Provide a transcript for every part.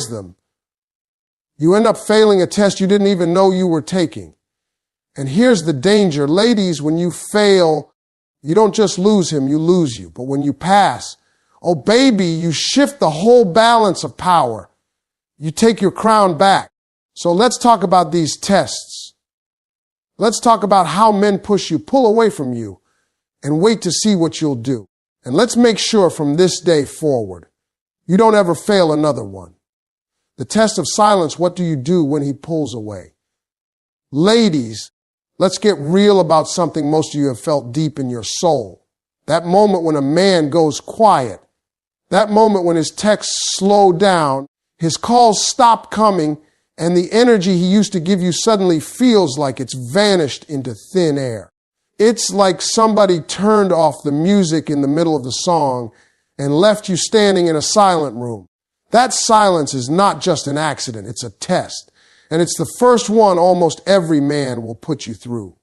them. You end up failing a test you didn't even know you were taking. And here's the danger. Ladies, when you fail, you don't just lose him, you lose you. But when you pass, oh baby, you shift the whole balance of power. You take your crown back. So let's talk about these tests. Let's talk about how men push you, pull away from you, and wait to see what you'll do. And let's make sure from this day forward, you don't ever fail another one. The test of silence, what do you do when he pulls away? Ladies, let's get real about something most of you have felt deep in your soul. That moment when a man goes quiet. That moment when his texts slow down, his calls stop coming, and the energy he used to give you suddenly feels like it's vanished into thin air. It's like somebody turned off the music in the middle of the song and left you standing in a silent room. That silence is not just an accident, it's a test. And it's the first one almost every man will put you through.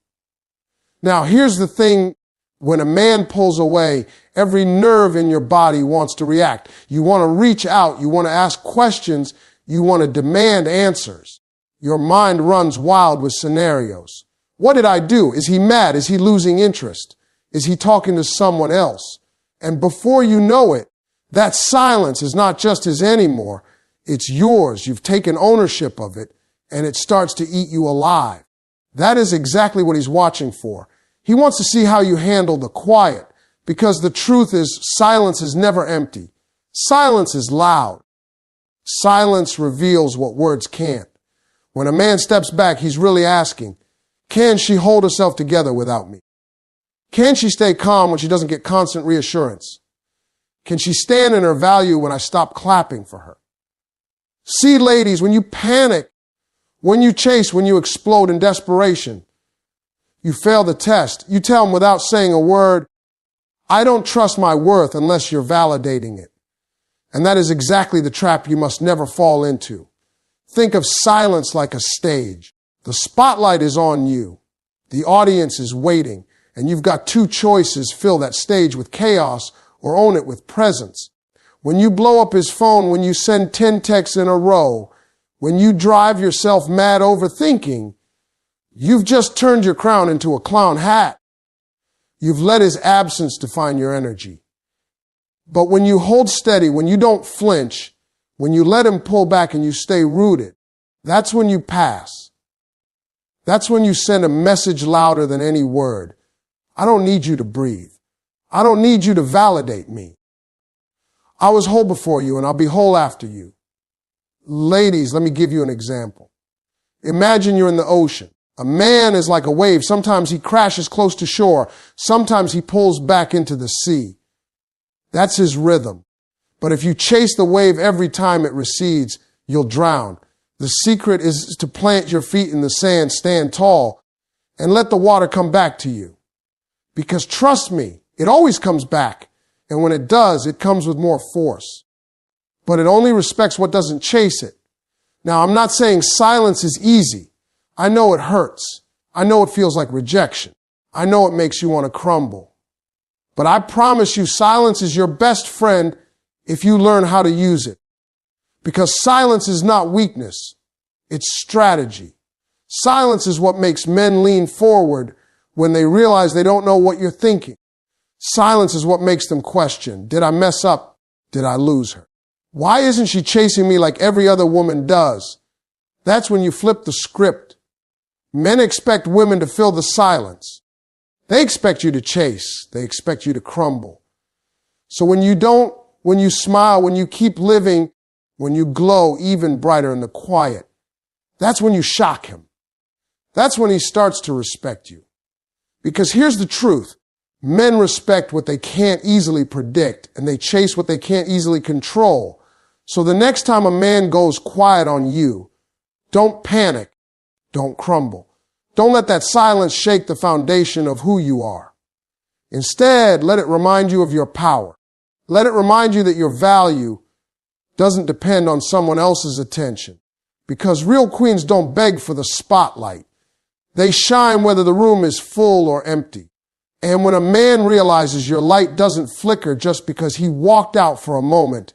Now, here's the thing. When a man pulls away, every nerve in your body wants to react. You want to reach out. You want to ask questions. You want to demand answers. Your mind runs wild with scenarios. What did I do? Is he mad? Is he losing interest? Is he talking to someone else? And before you know it, that silence is not just his anymore. It's yours. You've taken ownership of it, and it starts to eat you alive. That is exactly what he's watching for. He wants to see how you handle the quiet, because the truth is silence is never empty. Silence is loud. Silence reveals what words can't. When a man steps back, he's really asking, can she hold herself together without me? Can she stay calm when she doesn't get constant reassurance? Can she stand in her value when I stop clapping for her? See, ladies, when you panic, when you chase, when you explode in desperation, you fail the test. You tell him without saying a word, I don't trust my worth unless you're validating it. And that is exactly the trap you must never fall into. Think of silence like a stage. The spotlight is on you. The audience is waiting. And you've got two choices: fill that stage with chaos or own it with presence. When you blow up his phone, when you send 10 texts in a row, when you drive yourself mad overthinking, you've just turned your crown into a clown hat. You've let his absence define your energy. But when you hold steady, when you don't flinch, when you let him pull back and you stay rooted, that's when you pass. That's when you send a message louder than any word. I don't need you to breathe. I don't need you to validate me. I was whole before you and I'll be whole after you. Ladies, let me give you an example. Imagine you're in the ocean. A man is like a wave. Sometimes he crashes close to shore. Sometimes he pulls back into the sea. That's his rhythm. But if you chase the wave every time it recedes, you'll drown. The secret is to plant your feet in the sand, stand tall, and let the water come back to you. Because trust me, it always comes back. And when it does, it comes with more force. But it only respects what doesn't chase it. Now, I'm not saying silence is easy. I know it hurts. I know it feels like rejection. I know it makes you want to crumble. But I promise you, silence is your best friend if you learn how to use it. Because silence is not weakness. It's strategy. Silence is what makes men lean forward when they realize they don't know what you're thinking. Silence is what makes them question, did I mess up? Did I lose her? Why isn't she chasing me like every other woman does? That's when you flip the script. Men expect women to fill the silence. They expect you to chase. They expect you to crumble. So when you don't, when you smile, when you keep living, when you glow even brighter in the quiet, that's when you shock him. That's when he starts to respect you. Because here's the truth. Men respect what they can't easily predict, and they chase what they can't easily control. So the next time a man goes quiet on you, don't panic. Don't crumble. Don't let that silence shake the foundation of who you are. Instead, let it remind you of your power. Let it remind you that your value doesn't depend on someone else's attention. Because real queens don't beg for the spotlight. They shine whether the room is full or empty. And when a man realizes your light doesn't flicker just because he walked out for a moment,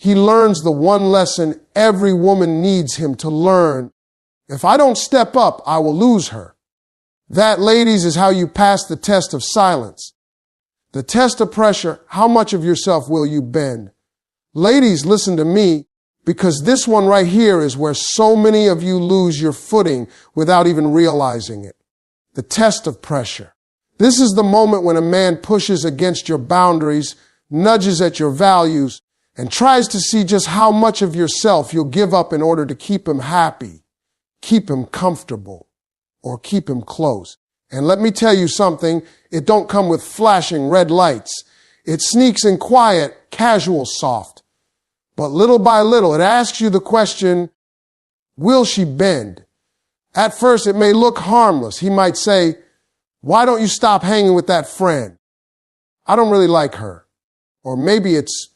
he learns the one lesson every woman needs him to learn. If I don't step up, I will lose her. That, ladies, is how you pass the test of silence. The test of pressure, how much of yourself will you bend? Ladies, listen to me, because this one right here is where so many of you lose your footing without even realizing it. The test of pressure. This is the moment when a man pushes against your boundaries, nudges at your values, and tries to see just how much of yourself you'll give up in order to keep him happy, keep him comfortable, or keep him close. And let me tell you something, it don't come with flashing red lights. It sneaks in quiet, casual, soft. But little by little, it asks you the question, will she bend? At first, it may look harmless. He might say, why don't you stop hanging with that friend? I don't really like her. Or maybe it's,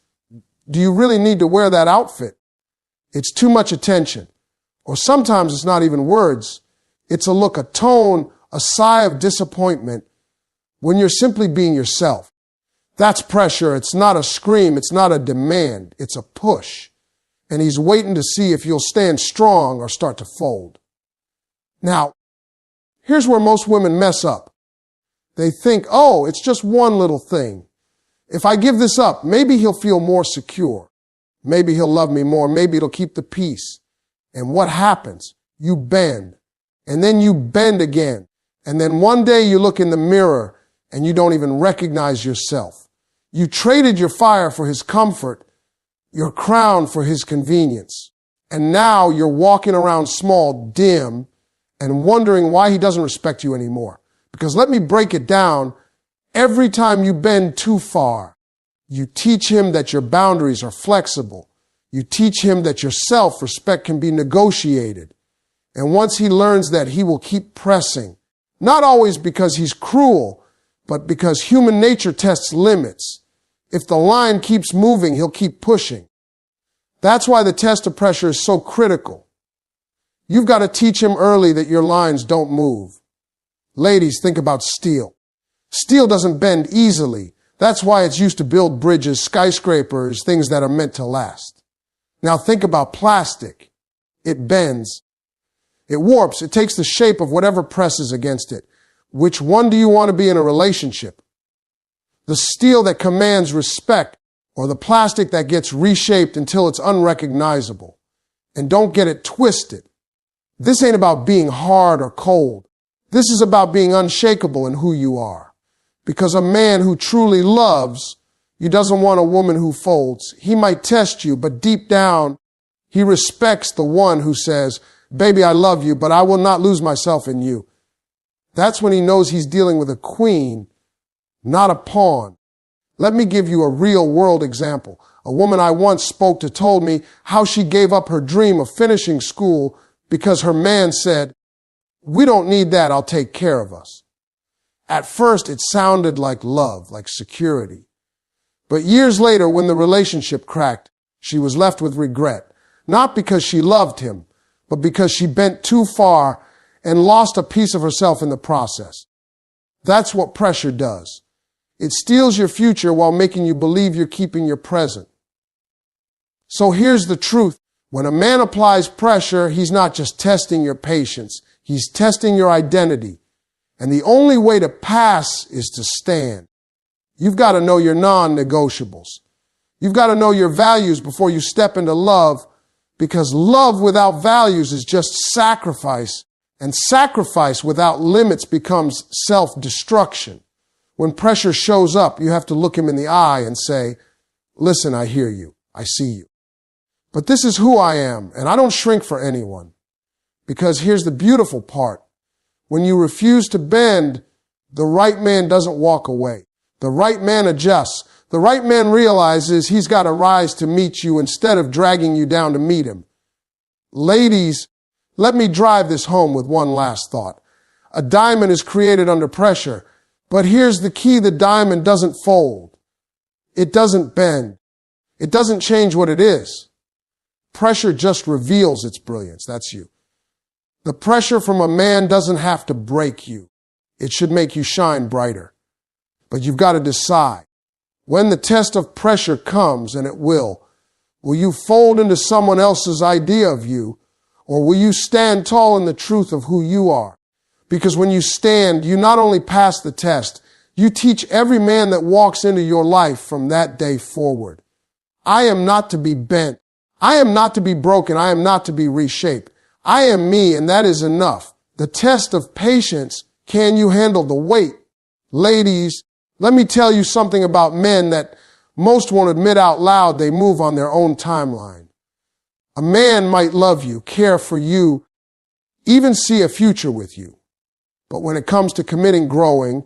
do you really need to wear that outfit? It's too much attention. Or sometimes it's not even words. It's a look, a tone, a sigh of disappointment when you're simply being yourself. That's pressure. It's not a scream. It's not a demand. It's a push. And he's waiting to see if you'll stand strong or start to fold. Now, here's where most women mess up. They think, oh, it's just one little thing. If I give this up, maybe he'll feel more secure. Maybe he'll love me more. Maybe it'll keep the peace. And what happens? You bend. And then you bend again. And then one day you look in the mirror and you don't even recognize yourself. You traded your fire for his comfort, your crown for his convenience. And now you're walking around small, dim, and wondering why he doesn't respect you anymore. Because let me break it down. Every time you bend too far, you teach him that your boundaries are flexible. You teach him that your self-respect can be negotiated. And once he learns that, he will keep pressing. Not always because he's cruel, but because human nature tests limits. If the line keeps moving, he'll keep pushing. That's why the test of pressure is so critical. You've got to teach him early that your lines don't move. Ladies, think about steel. Steel doesn't bend easily. That's why it's used to build bridges, skyscrapers, things that are meant to last. Now think about plastic. It bends. It warps. It takes the shape of whatever presses against it. Which one do you want to be in a relationship? The steel that commands respect, or the plastic that gets reshaped until it's unrecognizable? And don't get it twisted. This ain't about being hard or cold. This is about being unshakable in who you are. Because a man who truly loves you doesn't want a woman who folds. He might test you, but deep down, he respects the one who says, baby, I love you, but I will not lose myself in you. That's when he knows he's dealing with a queen, not a pawn. Let me give you a real world example. A woman I once spoke to told me how she gave up her dream of finishing school because her man said, we don't need that, I'll take care of us. At first, it sounded like love, like security. But years later, when the relationship cracked, she was left with regret. Not because she loved him, but because she bent too far and lost a piece of herself in the process. That's what pressure does. It steals your future while making you believe you're keeping your present. So here's the truth. When a man applies pressure, he's not just testing your patience. He's testing your identity. And the only way to pass is to stand. You've got to know your non-negotiables. You've got to know your values before you step into love, because love without values is just sacrifice, and sacrifice without limits becomes self-destruction. When pressure shows up, you have to look him in the eye and say, listen, I hear you. I see you. But this is who I am, and I don't shrink for anyone. Because here's the beautiful part. When you refuse to bend, the right man doesn't walk away. The right man adjusts. The right man realizes he's got to rise to meet you instead of dragging you down to meet him. Ladies, let me drive this home with one last thought. A diamond is created under pressure, but here's the key: the diamond doesn't fold. It doesn't bend. It doesn't change what it is. Pressure just reveals its brilliance. That's you. The pressure from a man doesn't have to break you. It should make you shine brighter. But you've got to decide. When the test of pressure comes, and it will Will you fold into someone else's idea of you, or will you stand tall in the truth of who you are? Because when you stand, you not only pass the test, you teach every man that walks into your life from that day forward. I am not to be bent. I am not to be broken. I am not to be reshaped. I am me, and that is enough. The test of patience, can you handle the weight? Ladies, let me tell you something about men that most won't admit out loud. They move on their own timeline. A man might love you, care for you, even see a future with you. But when it comes to committing, growing,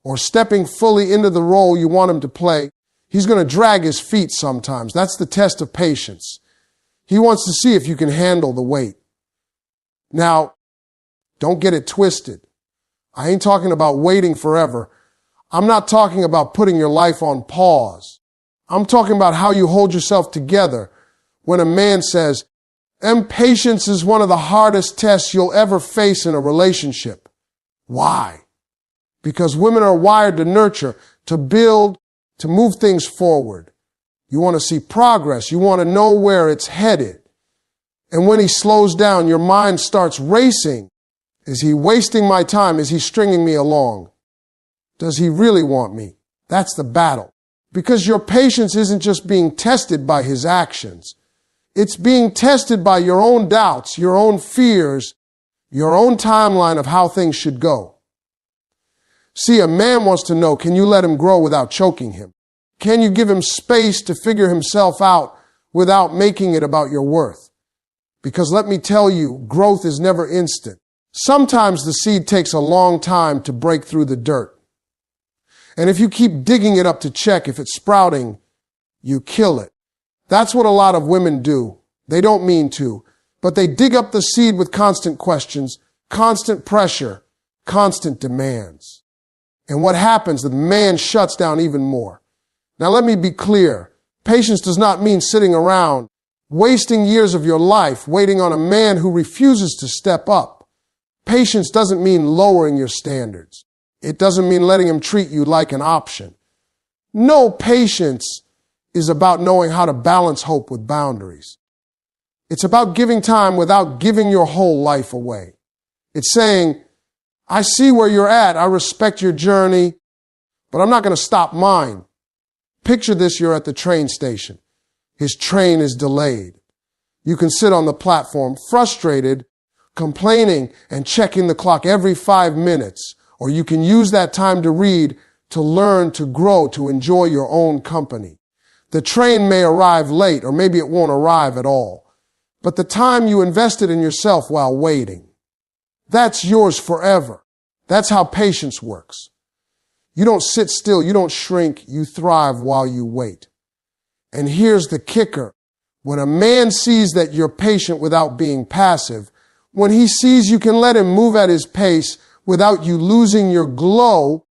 or stepping fully into the role you want him to play, he's going to drag his feet sometimes. That's the test of patience. He wants to see if you can handle the weight. Now, don't get it twisted. I ain't talking about waiting forever. I'm not talking about putting your life on pause. I'm talking about how you hold yourself together when a man says, patience is one of the hardest tests you'll ever face in a relationship. Why? Because women are wired to nurture, to build, to move things forward. You want to see progress. You want to know where it's headed. And when he slows down, your mind starts racing. Is he wasting my time? Is he stringing me along? Does he really want me? That's the battle. Because your patience isn't just being tested by his actions. It's being tested by your own doubts, your own fears, your own timeline of how things should go. See, a man wants to know, can you let him grow without choking him? Can you give him space to figure himself out without making it about your worth? Because let me tell you, growth is never instant. Sometimes the seed takes a long time to break through the dirt. And if you keep digging it up to check if it's sprouting, you kill it. That's what a lot of women do. They don't mean to, but they dig up the seed with constant questions, constant pressure, constant demands. And what happens? The man shuts down even more. Now let me be clear. Patience does not mean sitting around, wasting years of your life waiting on a man who refuses to step up. Patience doesn't mean lowering your standards. It doesn't mean letting him treat you like an option. No, patience is about knowing how to balance hope with boundaries. It's about giving time without giving your whole life away. It's saying, I see where you're at. I respect your journey, but I'm not going to stop mine. Picture this, you're at the train station. His train is delayed. You can sit on the platform frustrated, complaining, and checking the clock every 5 minutes. Or you can use that time to read, to learn, to grow, to enjoy your own company. The train may arrive late, or maybe it won't arrive at all. But the time you invested in yourself while waiting, that's yours forever. That's how patience works. You don't sit still, you don't shrink, you thrive while you wait. And here's the kicker. When a man sees that you're patient without being passive, when he sees you can let him move at his pace without you losing your glow,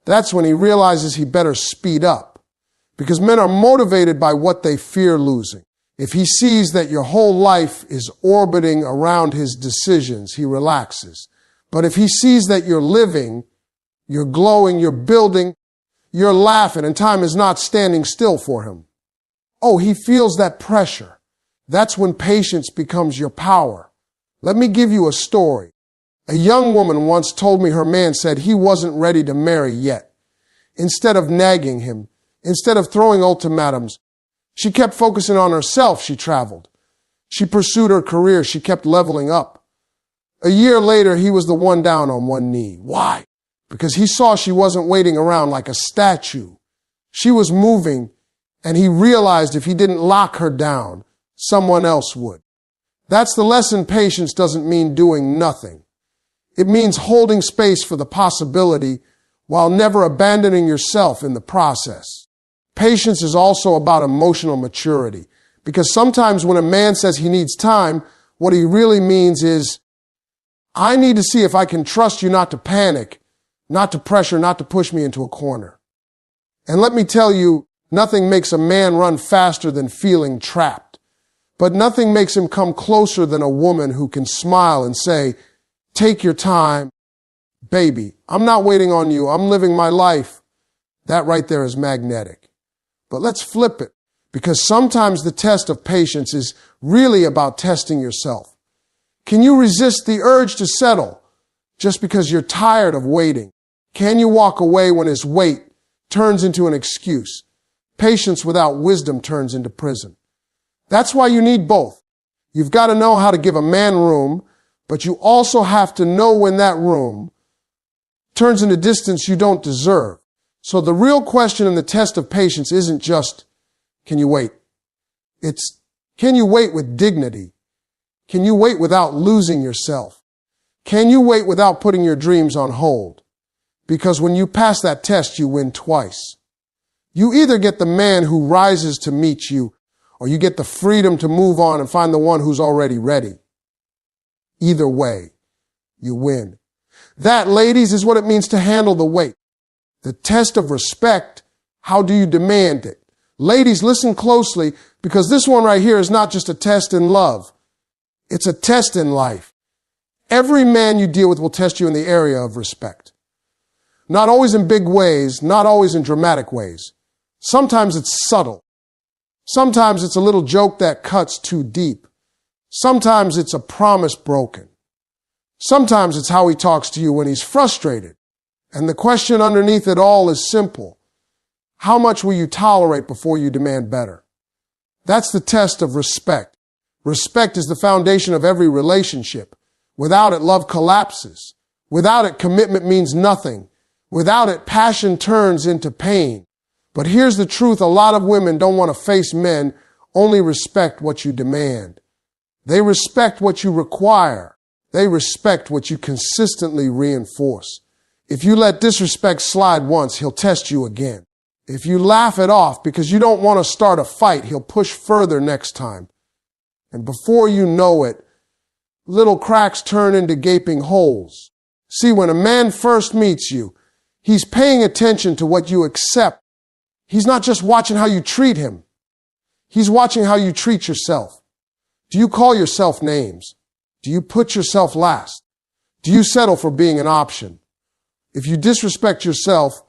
that's when he realizes he better speed up. Because men are motivated by what they fear losing. If he sees that your whole life is orbiting around his decisions, he relaxes. But if he sees that you're living, you're glowing, you're building, you're laughing, and time is not standing still for him, oh, he feels that pressure. That's when patience becomes your power. Let me give you a story. A young woman once told me her man said he wasn't ready to marry yet. Instead of nagging him, instead of throwing ultimatums, she kept focusing on herself. She traveled. She pursued her career. She kept leveling up. A year later, he was the one down on one knee. Why? Because he saw she wasn't waiting around like a statue. She was moving, and he realized if he didn't lock her down, someone else would. That's the lesson. Patience doesn't mean doing nothing. It means holding space for the possibility while never abandoning yourself in the process. Patience is also about emotional maturity, because sometimes when a man says he needs time, what he really means is, I need to see if I can trust you not to panic, not to pressure, not to push me into a corner. And let me tell you, nothing makes a man run faster than feeling trapped. But nothing makes him come closer than a woman who can smile and say, take your time, baby. I'm not waiting on you. I'm living my life. That right there is magnetic. But let's flip it, Because sometimes the test of patience is really about testing yourself. Can you resist the urge to settle just because you're tired of waiting? Can you walk away when his wait turns into an excuse? Patience without wisdom turns into prison. That's why you need both. You've got to know how to give a man room, but you also have to know when that room turns into distance you don't deserve. So the real question in the test of patience isn't just, can you wait? It's, can you wait with dignity? Can you wait without losing yourself? Can you wait without putting your dreams on hold? Because when you pass that test, you win twice. You either get the man who rises to meet you, or you get the freedom to move on and find the one who's already ready. Either way, you win. That, ladies, is what it means to handle the weight. The test of respect, how do you demand it? Ladies, listen closely, because this one right here is not just a test in love. It's a test in life. Every man you deal with will test you in the area of respect. Not always in big ways, not always in dramatic ways. Sometimes it's subtle. Sometimes it's a little joke that cuts too deep. Sometimes it's a promise broken. Sometimes it's how he talks to you when he's frustrated. And the question underneath it all is simple. How much will you tolerate before you demand better? That's the test of respect. Respect is the foundation of every relationship. Without it, love collapses. Without it, commitment means nothing. Without it, passion turns into pain. But here's the truth. A lot of women don't want to face men, only respect what you demand. They respect what you require. They respect what you consistently reinforce. If you let disrespect slide once, he'll test you again. If you laugh it off because you don't want to start a fight, he'll push further next time. And before you know it, little cracks turn into gaping holes. See, when a man first meets you, he's paying attention to what you accept. He's not just watching how you treat him. He's watching how you treat yourself. Do you call yourself names? Do you put yourself last? Do you settle for being an option? If you disrespect yourself,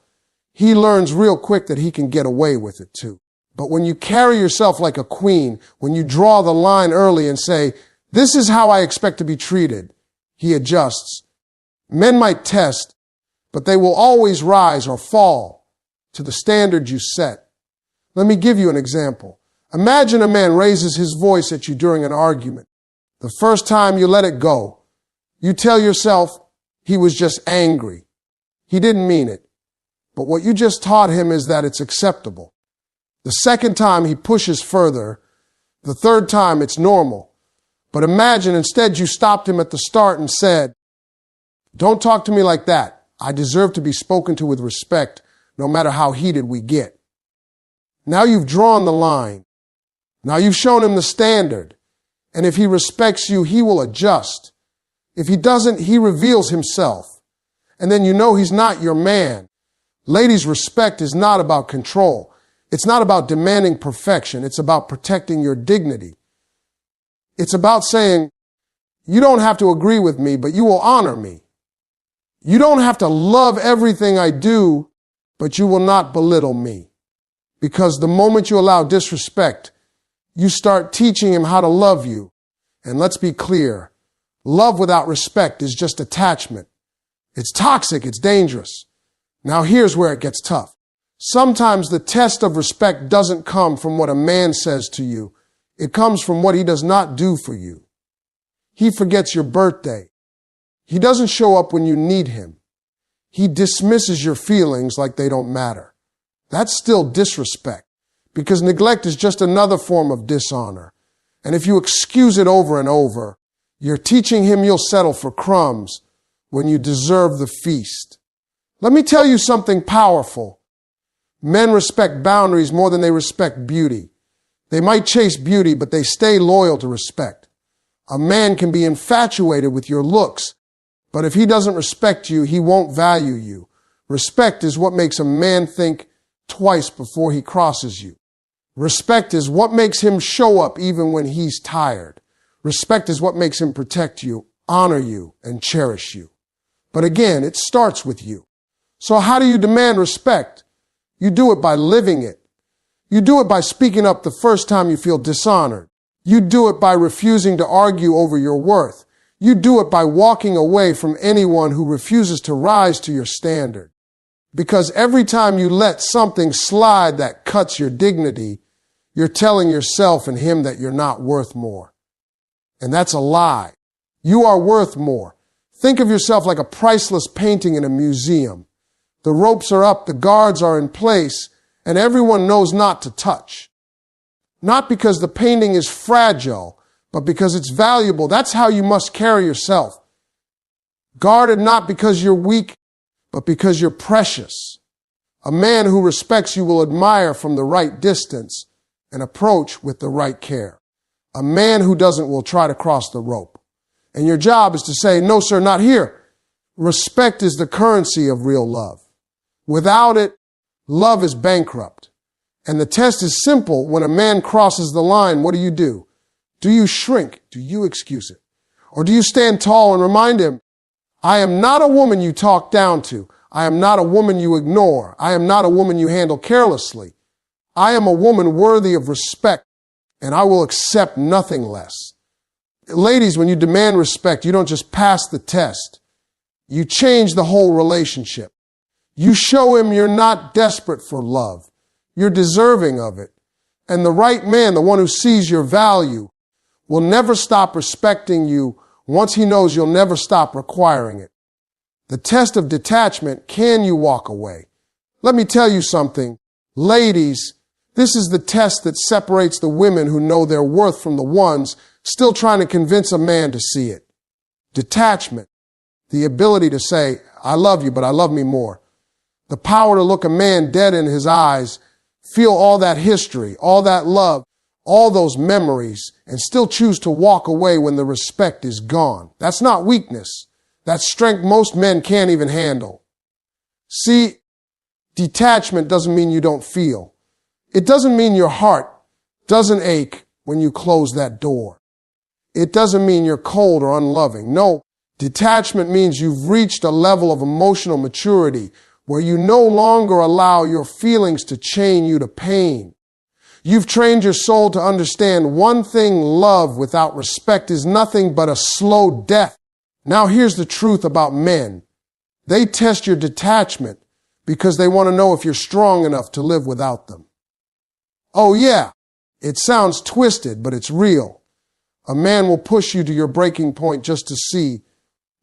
he learns real quick that he can get away with it too. But when you carry yourself like a queen, when you draw the line early and say, this is how I expect to be treated, he adjusts. Men might test, but they will always rise or fall to the standard you set. Let me give you an example. Imagine a man raises his voice at you during an argument. The first time you let it go, you tell yourself he was just angry. He didn't mean it. But what you just taught him is that it's acceptable. The second time he pushes further. The third time it's normal. But imagine instead you stopped him at the start and said, don't talk to me like that. I deserve to be spoken to with respect, no matter how heated we get. Now you've drawn the line. Now you've shown him the standard. And if he respects you, he will adjust. If he doesn't, he reveals himself. And then you know he's not your man. Ladies, respect is not about control. It's not about demanding perfection. It's about protecting your dignity. It's about saying, you don't have to agree with me, but you will honor me. You don't have to love everything I do, but you will not belittle me. Because the moment you allow disrespect, you start teaching him how to love you. And let's be clear, love without respect is just attachment. It's toxic, it's dangerous. Now here's where it gets tough. Sometimes the test of respect doesn't come from what a man says to you. It comes from what he does not do for you. He forgets your birthday. He doesn't show up when you need him. He dismisses your feelings like they don't matter. That's still disrespect, because neglect is just another form of dishonor. And if you excuse it over and over, you're teaching him you'll settle for crumbs when you deserve the feast. Let me tell you something powerful. Men respect boundaries more than they respect beauty. They might chase beauty, but they stay loyal to respect. A man can be infatuated with your looks, but if he doesn't respect you, he won't value you. Respect is what makes a man think twice before he crosses you. Respect is what makes him show up even when he's tired. Respect is what makes him protect you, honor you, and cherish you. But again, it starts with you. So how do you demand respect? You do it by living it. You do it by speaking up the first time you feel dishonored. You do it by refusing to argue over your worth. You do it by walking away from anyone who refuses to rise to your standard. Because every time you let something slide that cuts your dignity, you're telling yourself and him that you're not worth more. And that's a lie. You are worth more. Think of yourself like a priceless painting in a museum. The ropes are up, the guards are in place, and everyone knows not to touch. Not because the painting is fragile, but because it's valuable. That's how you must carry yourself. Guarded not because you're weak, but because you're precious. A man who respects you will admire from the right distance and approach with the right care. A man who doesn't will try to cross the rope. And your job is to say, no, sir, not here. Respect is the currency of real love. Without it, love is bankrupt. And the test is simple. When a man crosses the line, what do? Do you shrink? Do you excuse it? Or do you stand tall and remind him, I am not a woman you talk down to. I am not a woman you ignore. I am not a woman you handle carelessly. I am a woman worthy of respect, and I will accept nothing less. Ladies, when you demand respect, you don't just pass the test. You change the whole relationship. You show him you're not desperate for love. You're deserving of it. And the right man, the one who sees your value, will never stop respecting you once he knows you'll never stop requiring it. The test of detachment, can you walk away? Let me tell you something. Ladies, this is the test that separates the women who know their worth from the ones still trying to convince a man to see it. Detachment. The ability to say, I love you, but I love me more. The power to look a man dead in his eyes, feel all that history, all that love, all those memories, and still choose to walk away when the respect is gone. That's not weakness. That's strength most men can't even handle. See, detachment doesn't mean you don't feel. It doesn't mean your heart doesn't ache when you close that door. It doesn't mean you're cold or unloving. No, detachment means you've reached a level of emotional maturity where you no longer allow your feelings to chain you to pain. You've trained your soul to understand one thing: love without respect is nothing but a slow death. Now here's the truth about men. They test your detachment because they want to know if you're strong enough to live without them. Oh yeah, it sounds twisted, but it's real. A man will push you to your breaking point just to see,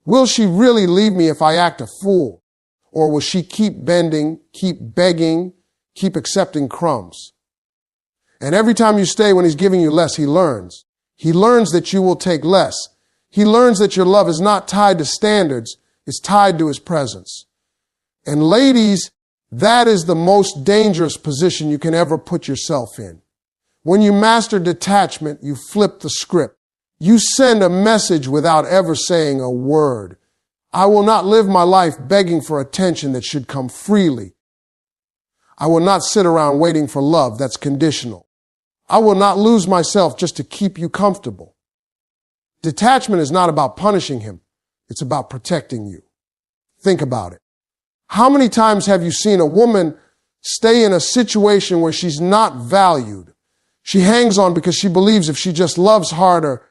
will she really leave me if I act a fool? Or will she keep bending, keep begging, keep accepting crumbs? And every time you stay when he's giving you less, he learns. He learns that you will take less. He learns that your love is not tied to standards, it's tied to his presence. And ladies, that is the most dangerous position you can ever put yourself in. When you master detachment, you flip the script. You send a message without ever saying a word. I will not live my life begging for attention that should come freely. I will not sit around waiting for love that's conditional. I will not lose myself just to keep you comfortable. Detachment is not about punishing him. It's about protecting you. Think about it. How many times have you seen a woman stay in a situation where she's not valued? She hangs on because she believes if she just loves harder,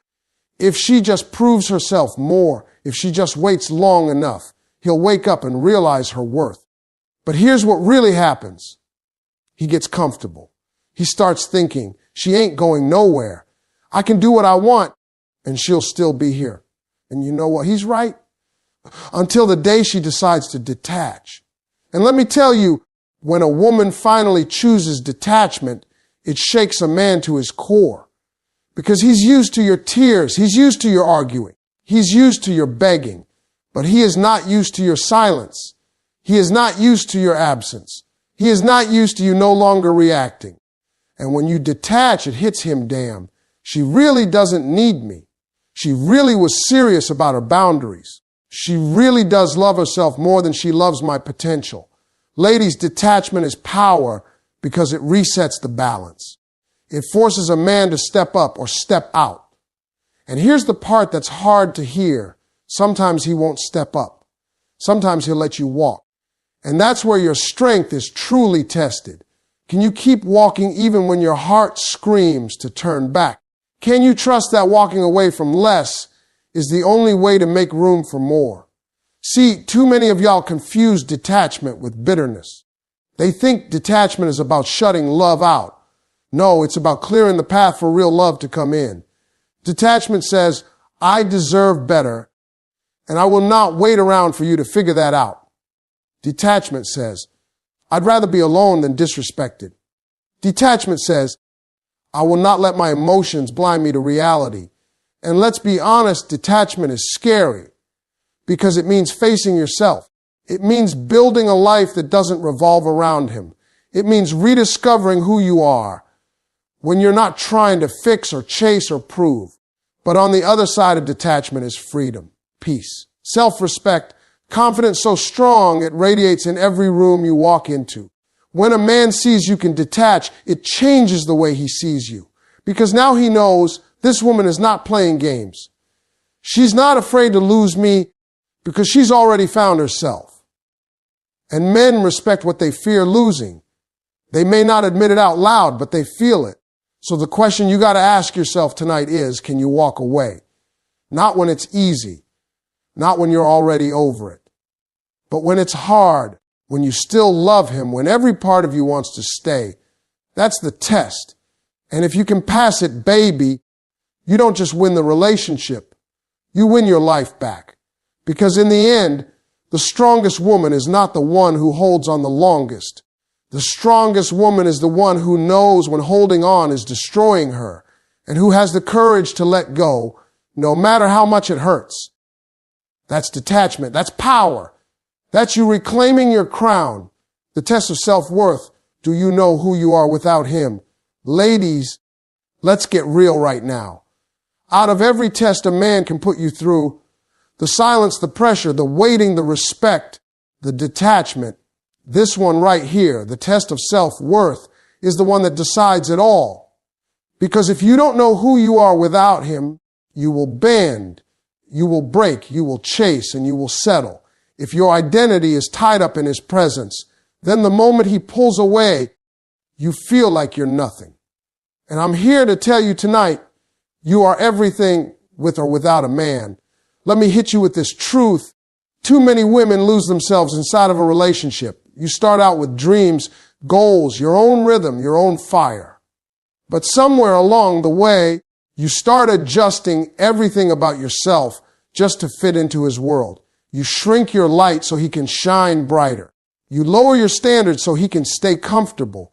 if she just proves herself more, if she just waits long enough, he'll wake up and realize her worth. But here's what really happens. He gets comfortable. He starts thinking, she ain't going nowhere. I can do what I want, and she'll still be here. And you know what? He's right. Until the day she decides to detach. And let me tell you, when a woman finally chooses detachment, it shakes a man to his core. Because he's used to your tears. He's used to your arguing. He's used to your begging. But he is not used to your silence. He is not used to your absence. He is not used to you no longer reacting. And when you detach, it hits him, damn. She really doesn't need me. She really was serious about her boundaries. She really does love herself more than she loves my potential. Ladies, detachment is power because it resets the balance. It forces a man to step up or step out. And here's the part that's hard to hear. Sometimes he won't step up. Sometimes he'll let you walk. And that's where your strength is truly tested. Can you keep walking even when your heart screams to turn back? Can you trust that walking away from less is the only way to make room for more? See, too many of y'all confuse detachment with bitterness. They think detachment is about shutting love out. No, it's about clearing the path for real love to come in. Detachment says, I deserve better, and I will not wait around for you to figure that out. Detachment says, I'd rather be alone than disrespected. Detachment says, I will not let my emotions blind me to reality. And let's be honest, detachment is scary because it means facing yourself. It means building a life that doesn't revolve around him. It means rediscovering who you are when you're not trying to fix or chase or prove. But on the other side of detachment is freedom, peace, self-respect, confidence so strong it radiates in every room you walk into. When a man sees you can detach, it changes the way he sees you. Because now he knows this woman is not playing games. She's not afraid to lose me because she's already found herself. And men respect what they fear losing. They may not admit it out loud, but they feel it. So the question you got to ask yourself tonight is, can you walk away? Not when it's easy, not when you're already over it, but when it's hard, when you still love him, when every part of you wants to stay. That's the test. And if you can pass it, baby, you don't just win the relationship, you win your life back. Because in the end, the strongest woman is not the one who holds on the longest. The strongest woman is the one who knows when holding on is destroying her and who has the courage to let go, no matter how much it hurts. That's detachment. That's power. That's you reclaiming your crown. The test of self-worth. Do you know who you are without him? Ladies, let's get real right now. Out of every test a man can put you through, the silence, the pressure, the waiting, the respect, the detachment, this one right here, the test of self-worth, is the one that decides it all. Because if you don't know who you are without him, you will bend, you will break, you will chase, and you will settle. If your identity is tied up in his presence, then the moment he pulls away, you feel like you're nothing. And I'm here to tell you tonight, you are everything with or without a man. Let me hit you with this truth. Too many women lose themselves inside of a relationship. You start out with dreams, goals, your own rhythm, your own fire. But somewhere along the way, you start adjusting everything about yourself just to fit into his world. You shrink your light so he can shine brighter. You lower your standards so he can stay comfortable.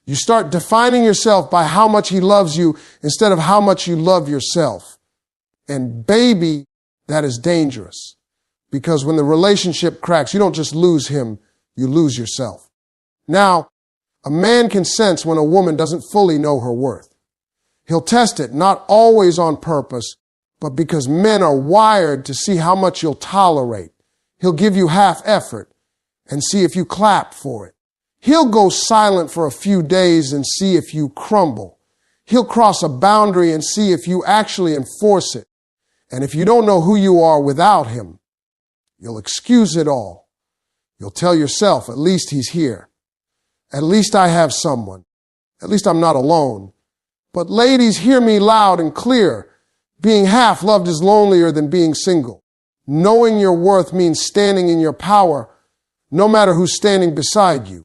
You start defining yourself by how much he loves you instead of how much you love yourself. And baby, that is dangerous. Because when the relationship cracks, you don't just lose him, you lose yourself. Now, a man can sense when a woman doesn't fully know her worth. He'll test it, not always on purpose, but because men are wired to see how much you'll tolerate. He'll give you half effort and see if you clap for it. He'll go silent for a few days and see if you crumble. He'll cross a boundary and see if you actually enforce it. And if you don't know who you are without him, you'll excuse it all. You'll tell yourself, at least he's here. At least I have someone. At least I'm not alone. But ladies, hear me loud and clear. Being half loved is lonelier than being single. Knowing your worth means standing in your power, no matter who's standing beside you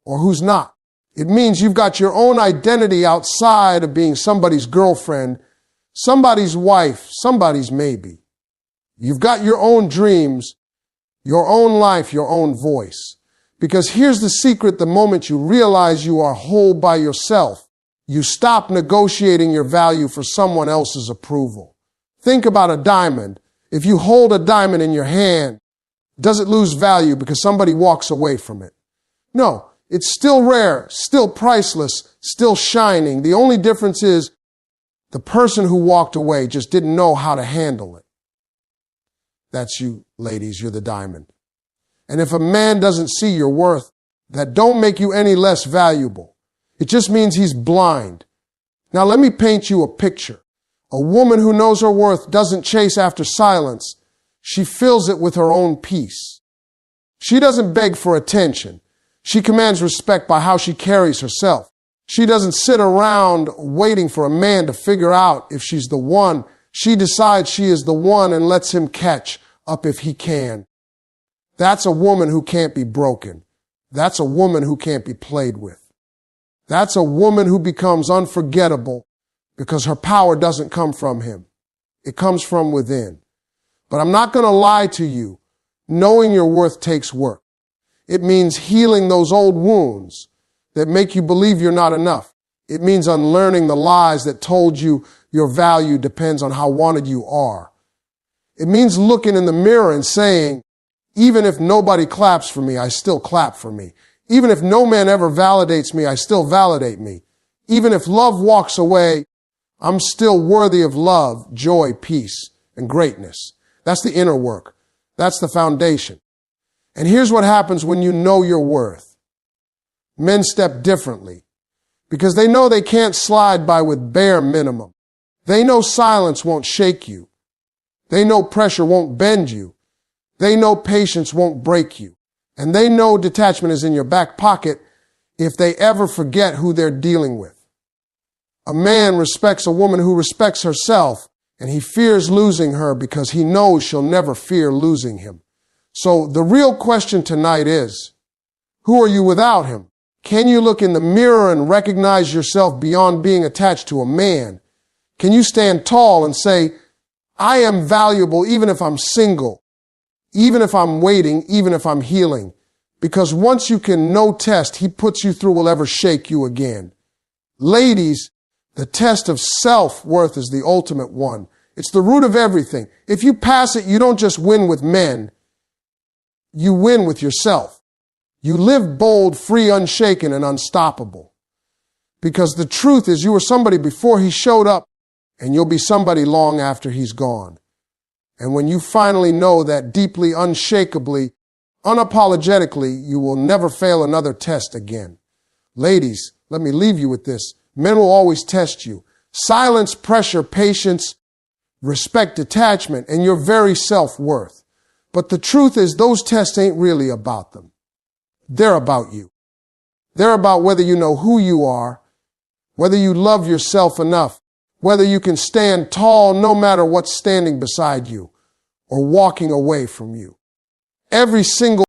or who's not. It means you've got your own identity outside of being somebody's girlfriend, somebody's wife, somebody's maybe. You've got your own dreams, your own life, your own voice. Because here's the secret: the moment you realize you are whole by yourself, you stop negotiating your value for someone else's approval. Think about a diamond. If you hold a diamond in your hand, does it lose value because somebody walks away from it? No, it's still rare, still priceless, still shining. The only difference is the person who walked away just didn't know how to handle it. That's you, ladies. You're the diamond. And if a man doesn't see your worth, that don't make you any less valuable. It just means he's blind. Now let me paint you a picture. A woman who knows her worth doesn't chase after silence. She fills it with her own peace. She doesn't beg for attention. She commands respect by how she carries herself. She doesn't sit around waiting for a man to figure out if she's the one. She decides she is the one and lets him catch up if he can. That's a woman who can't be broken. That's a woman who can't be played with. That's a woman who becomes unforgettable because her power doesn't come from him. It comes from within. But I'm not going to lie to you. Knowing your worth takes work. It means healing those old wounds that make you believe you're not enough. It means unlearning the lies that told you your value depends on how wanted you are. It means looking in the mirror and saying, even if nobody claps for me, I still clap for me. Even if no man ever validates me, I still validate me. Even if love walks away, I'm still worthy of love, joy, peace, and greatness. That's the inner work. That's the foundation. And here's what happens when you know your worth. Men step differently because they know they can't slide by with bare minimum. They know silence won't shake you. They know pressure won't bend you. They know patience won't break you. And they know detachment is in your back pocket if they ever forget who they're dealing with. A man respects a woman who respects herself, and he fears losing her because he knows she'll never fear losing him. So the real question tonight is, who are you without him? Can you look in the mirror and recognize yourself beyond being attached to a man? Can you stand tall and say, I am valuable even if I'm single, even if I'm waiting, even if I'm healing? Because once you can no test he puts you through will ever shake you again. Ladies, the test of self-worth is the ultimate one. It's the root of everything. If you pass it, you don't just win with men. You win with yourself. You live bold, free, unshaken, and unstoppable. Because the truth is you were somebody before he showed up, and you'll be somebody long after he's gone. And when you finally know that deeply, unshakably, unapologetically, you will never fail another test again. Ladies, let me leave you with this. Men will always test you. Silence, pressure, patience, respect, detachment, and your very self-worth. But the truth is those tests ain't really about them. They're about you. They're about whether you know who you are, whether you love yourself enough, whether you can stand tall no matter what's standing beside you or walking away from you. Every single